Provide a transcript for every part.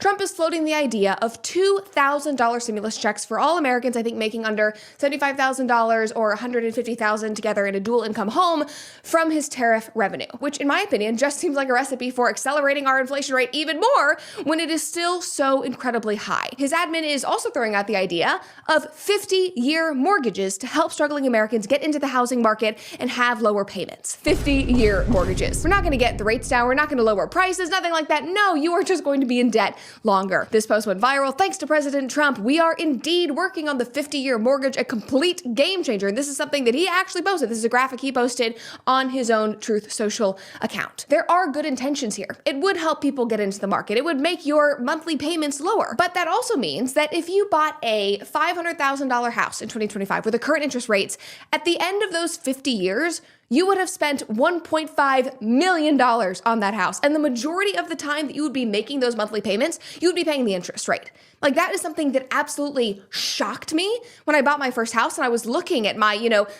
Trump is floating the idea of $2,000 stimulus checks for all Americans, I think making under $75,000 or $150,000 together in a dual income home from his tariff revenue, which in my opinion just seems like a recipe for accelerating our inflation rate even more when it is still so incredibly high. His admin is also throwing out the idea of 50-year mortgages to help struggling Americans get into the housing market and have lower payments. 50-year mortgages. We're not going to get the rates down. We're not going to lower prices, nothing like that. No, you are just going to be in debt longer. This post went viral thanks to President Trump. We are indeed working on the 50-year mortgage, a complete game changer. And this is something that he actually posted. This is a graphic he posted on his own Truth Social account. There are good intentions here. It would help people get into the market. It would make your monthly payments lower. But that also means that if you bought a $500,000 house in 2025 with the current interest rates, at the end of those 50 years, you would have spent $1.5 million on that house. And the majority of the time that you would be making those monthly payments, you would be paying the interest rate. Like, that is something that absolutely shocked me when I bought my first house and I was looking at my,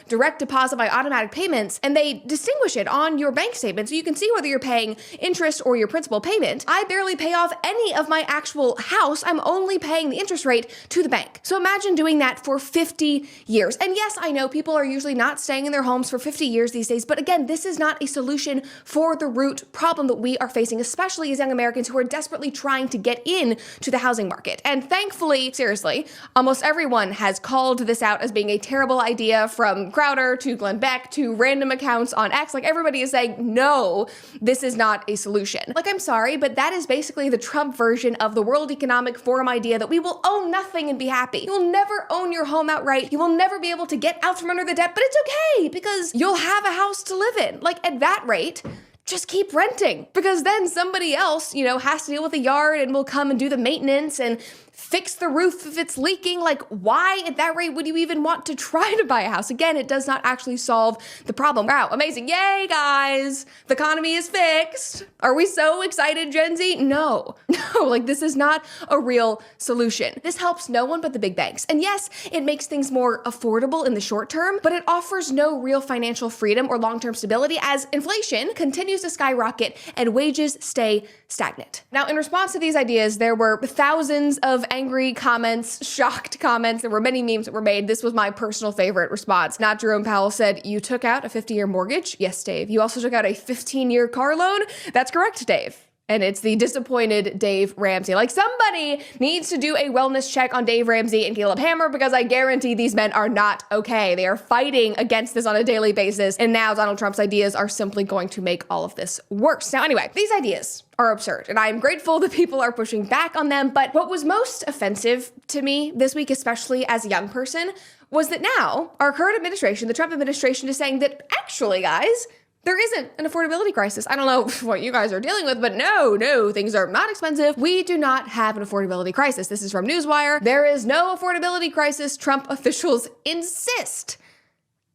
direct deposit, my automatic payments, and they distinguish it on your bank statement. So you can see whether you're paying interest or your principal payment. I barely pay off any of my actual house. I'm only paying the interest rate to the bank. So imagine doing that for 50 years. And yes, I know people are usually not staying in their homes for 50 years these days. But again, this is not a solution for the root problem that we are facing, especially as young Americans who are desperately trying to get in to the housing market. And thankfully, seriously, almost everyone has called this out as being a terrible idea, from Crowder to Glenn Beck to random accounts on X. Like, everybody is saying, no, this is not a solution. Like, I'm sorry, but that is basically the Trump version of the World Economic Forum idea that we will own nothing and be happy. You will never own your home outright. You will never be able to get out from under the debt, but it's okay because you'll have a house to live in. Like, at that rate, just keep renting, because then somebody else, has to deal with the yard and will come and do the maintenance and fix the roof if it's leaking. Like, why at that rate would you even want to try to buy a house? Again, it does not actually solve the problem. Wow, amazing. Yay, guys. The economy is fixed. Are we so excited, Gen Z? No, like, this is not a real solution. This helps no one but the big banks. And yes, it makes things more affordable in the short term, but it offers no real financial freedom or long-term stability as inflation continues to skyrocket and wages stay stagnant. Now, in response to these ideas, there were thousands of angry comments, shocked comments. There were many memes that were made. This was my personal favorite response. Not Jerome Powell said, "You took out a 50-year mortgage?" Yes, Dave. You also took out a 15-year car loan? That's correct, Dave. And it's the disappointed Dave Ramsey. Like, somebody needs to do a wellness check on Dave Ramsey and Caleb Hammer, because I guarantee these men are not okay. They are fighting against this on a daily basis. And now Donald Trump's ideas are simply going to make all of this worse. Now, anyway, these ideas are absurd, and I'm grateful that people are pushing back on them. But what was most offensive to me this week, especially as a young person, was that now our current administration, the Trump administration, is saying that actually, guys, there isn't an affordability crisis. I don't know what you guys are dealing with, but no, things are not expensive. We do not have an affordability crisis. This is from Newswire. There is no affordability crisis, Trump officials insist.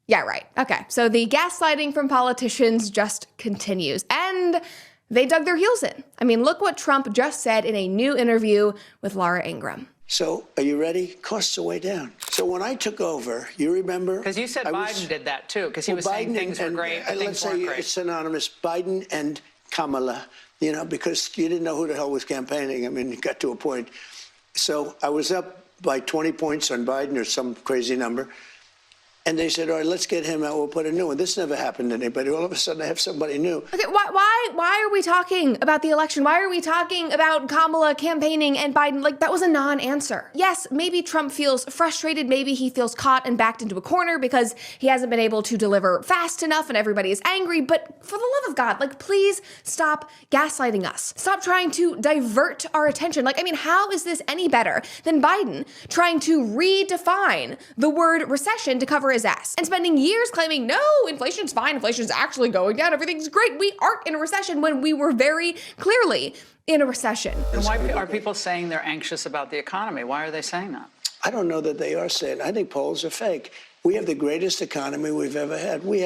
Yeah, right. Okay, so the gaslighting from politicians just continues, and they dug their heels in. I mean, look what Trump just said in a new interview with Laura Ingraham. So, are you ready? Costs are way down. So when I took over, you remember? Because you said Biden did that too, because he was saying things were great, but let's things weren't say great. it's synonymous, Biden and Kamala, because you didn't know who the hell was campaigning. I mean, it got to a point. So I was up by 20 points on Biden or some crazy number. And they said, all right, let's get him out. We'll put a new one. This never happened to anybody. All of a sudden, I have somebody new. Okay, why are we talking about the election? Why are we talking about Kamala campaigning and Biden? Like, that was a non-answer. Yes, maybe Trump feels frustrated. Maybe he feels caught and backed into a corner because he hasn't been able to deliver fast enough and everybody is angry. But for the love of God, like, please stop gaslighting us. Stop trying to divert our attention. Like, I mean, how is this any better than Biden trying to redefine the word recession to cover his ass and spending years claiming, no, inflation's fine, inflation's actually going down, everything's great, we aren't in a recession, when we were very clearly in a recession. And why are people saying they're anxious about the economy? Why are they saying that? I don't know that they are saying. I think polls are fake. We have the greatest economy we've ever had. We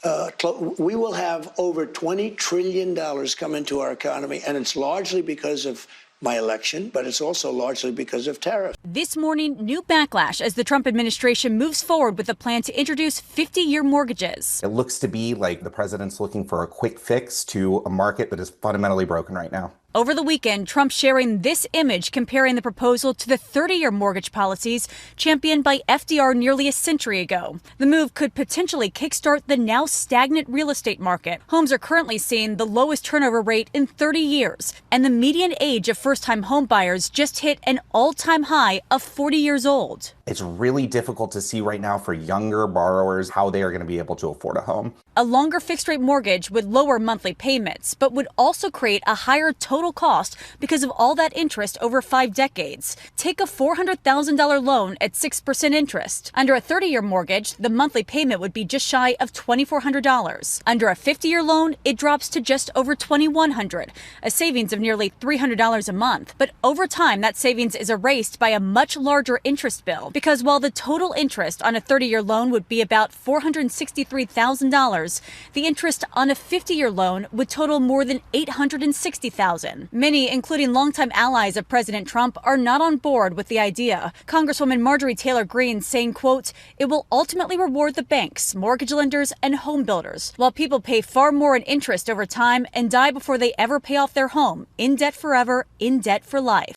will have over $20 trillion come into our economy, and it's largely because of my election, but it's also largely because of tariffs. This morning, new backlash as the Trump administration moves forward with a plan to introduce 50-year mortgages. It looks to be like the president's looking for a quick fix to a market that is fundamentally broken right now. Over the weekend, Trump sharing this image comparing the proposal to the 30-year mortgage policies championed by FDR nearly a century ago. The move could potentially kickstart the now stagnant real estate market. Homes are currently seeing the lowest turnover rate in 30 years, and the median age of first-time home buyers just hit an all-time high of 40 years old. It's really difficult to see right now for younger borrowers how they are going to be able to afford a home. A longer fixed-rate mortgage would lower monthly payments, but would also create a higher total cost because of all that interest over 5 decades. Take a $400,000 loan at 6% interest. Under a 30-year mortgage, the monthly payment would be just shy of $2,400. Under a 50-year loan, it drops to just over $2,100, a savings of nearly $300 a month. But over time, that savings is erased by a much larger interest bill, because while the total interest on a 30-year loan would be about $463,000, the interest on a 50-year loan would total more than $860,000. Many, including longtime allies of President Trump, are not on board with the idea. Congresswoman Marjorie Taylor Greene saying, quote, "It will ultimately reward the banks, mortgage lenders, and home builders, while people pay far more in interest over time and die before they ever pay off their home, in debt forever, in debt for life."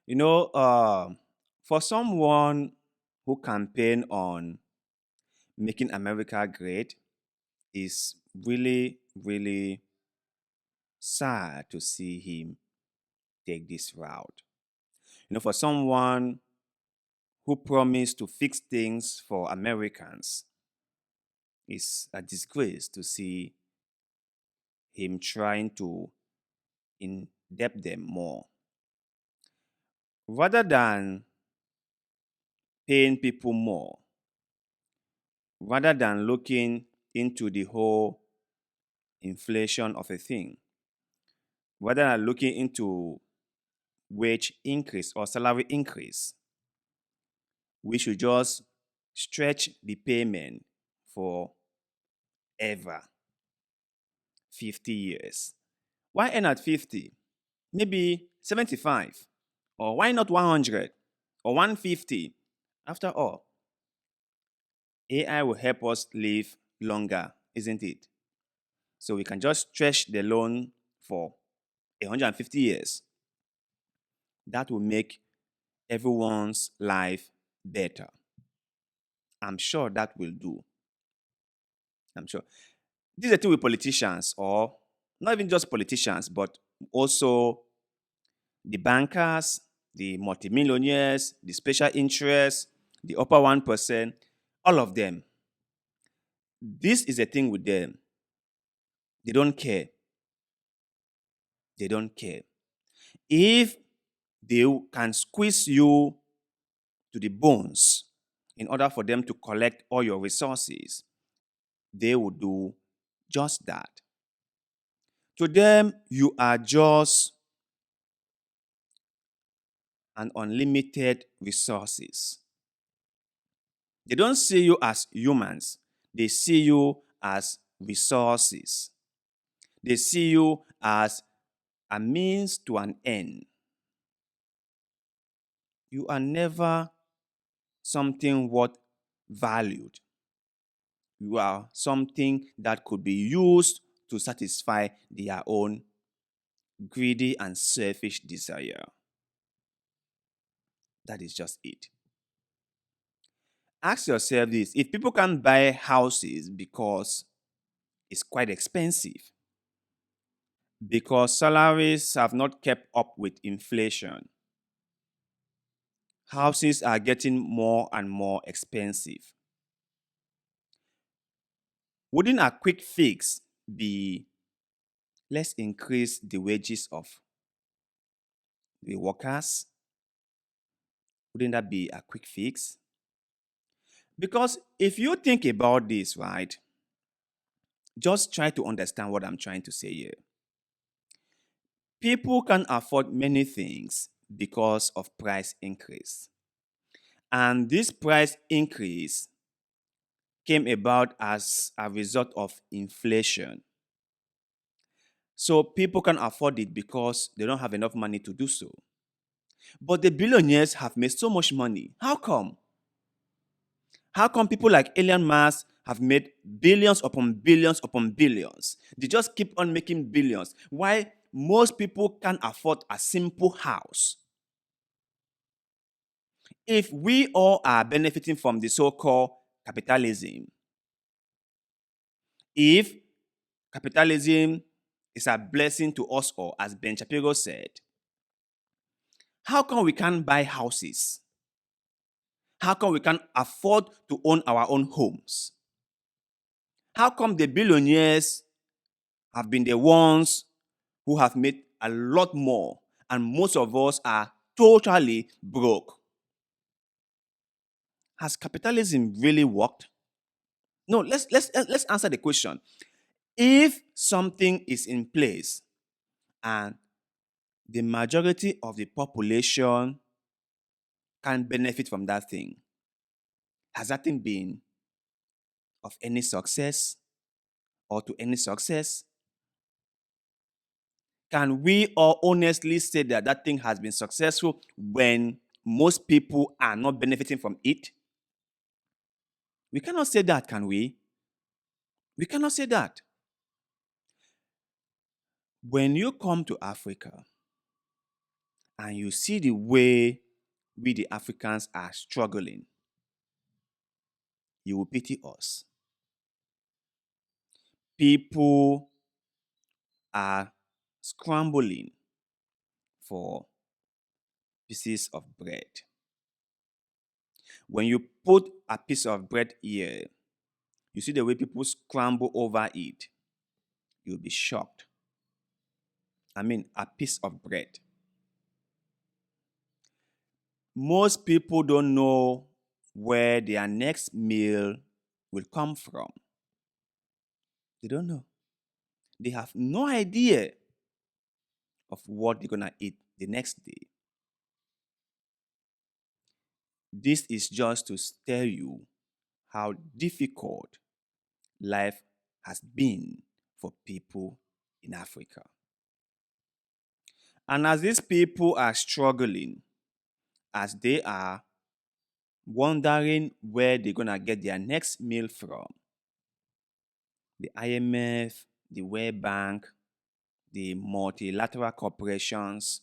You know, for someone who campaign on making America great, is really, really sad to see him take this route. You know, for someone who promised to fix things for Americans, it's a disgrace to see him trying to in-debt them more. Rather than paying people more, rather than looking into the whole inflation of a thing, rather than looking into wage increase or salary increase, we should just stretch the payment for ever. 50 years. Why end at 50? Maybe 75. Or why not 100? Or 150? After all, AI will help us live longer, isn't it? So we can just stretch the loan for 150 years. That will make everyone's life better. I'm sure that will do. I'm sure. This is the thing with politicians, or not even just politicians, but also the bankers, the multimillionaires, the special interests, the upper 1%, all of them. This is the thing with them. They don't care. They don't care. If they can squeeze you to the bones in order for them to collect all your resources, they will do just that. To them, you are just an unlimited resources. They don't see you as humans. They see you as resources. They see you as a means to an end. You are never something worth valued. You are something that could be used to satisfy their own greedy and selfish desire. That is just it. Ask yourself this: if people can't buy houses because it's quite expensive, because salaries have not kept up with inflation, houses are getting more and more expensive, wouldn't a quick fix be let's increase the wages of the workers? Wouldn't that be a quick fix? Because if you think about this, right, just try to understand what I'm trying to say here. People can afford many things because of price increase. And this price increase came about as a result of inflation. So people can afford it because they don't have enough money to do so. But the billionaires have made so much money. How come? How come people like Elon Musk have made billions upon billions upon billions. They just keep on making billions. Why most people can't afford a simple house. If we all are benefiting from the so-called capitalism, if capitalism is a blessing to us all, as Ben Shapiro said, how come we can't buy houses? How come we can't afford to own our own homes? How come the billionaires have been the ones who have made a lot more and most of us are totally broke? Has capitalism really worked? No, let's answer the question. If something is in place and the majority of the population can benefit from that thing, has that thing been of any success or to any success? Can we all honestly say that that thing has been successful when most people are not benefiting from it? We cannot say that, can we? We cannot say that. When you come to Africa and you see the way we, the Africans, are struggling, you will pity us. People are scrambling for pieces of bread. When you put a piece of bread here, you see the way people scramble over it, you'll be shocked. I mean, a piece of bread. Most people don't know where their next meal will come from. They don't know. They have no idea of what they're going to eat the next day. This is just to tell you how difficult life has been for people in Africa. And as these people are struggling, as they are wondering where they're going to get their next meal from, the IMF, the World Bank, the multilateral corporations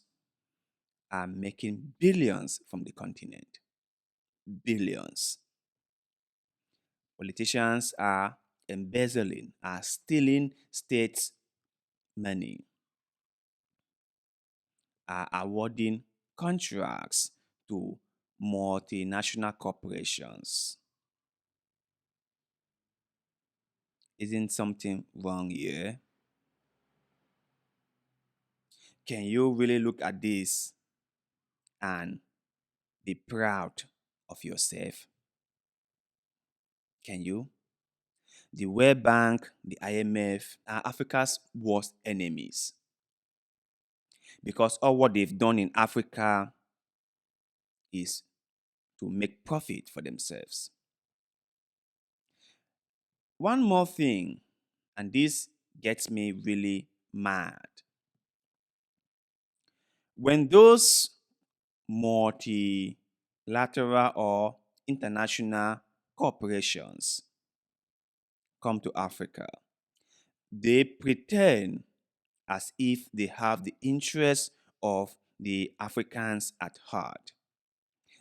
are making billions from the continent. Billions. Politicians are embezzling, are stealing states' money, are awarding contracts to multinational corporations. Isn't something wrong here? Can you really look at this and be proud of yourself? Can you? The World Bank, the IMF are Africa's worst enemies because all what they've done in Africa is to make profit for themselves. One more thing, and this gets me really mad. When those multilateral or international corporations come to Africa, they pretend as if they have the interests of the Africans at heart.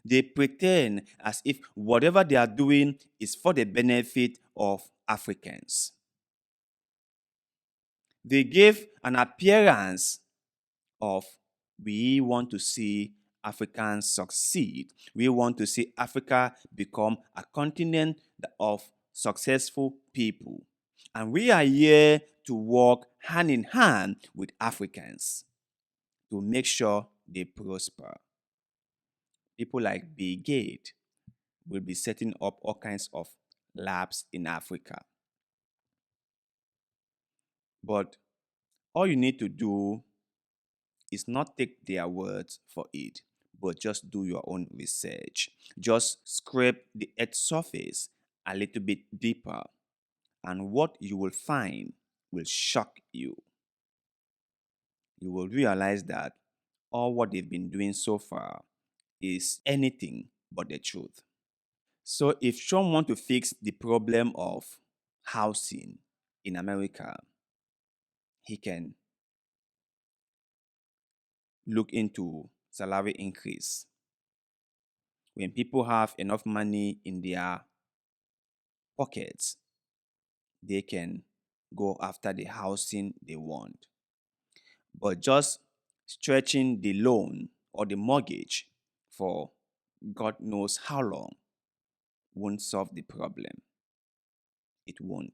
They pretend as if whatever they are doing is for the benefit of Africans. They give an appearance of we want to see Africans succeed. We want to see Africa become a continent of successful people. And we are here to work hand in hand with Africans to make sure they prosper. People like Bill Gates will be setting up all kinds of labs in Africa. But all you need to do is not take their words for it, but just do your own research. Just scrape the earth's surface a little bit deeper, and what you will find will shock you. You will realize that all what they've been doing so far is anything but the truth. So if Trump want to fix the problem of housing in America, he can look into salary increase. When people have enough money in their pockets, they can go after the housing they want. But just stretching the loan or the mortgage for God knows how long won't solve the problem. It won't.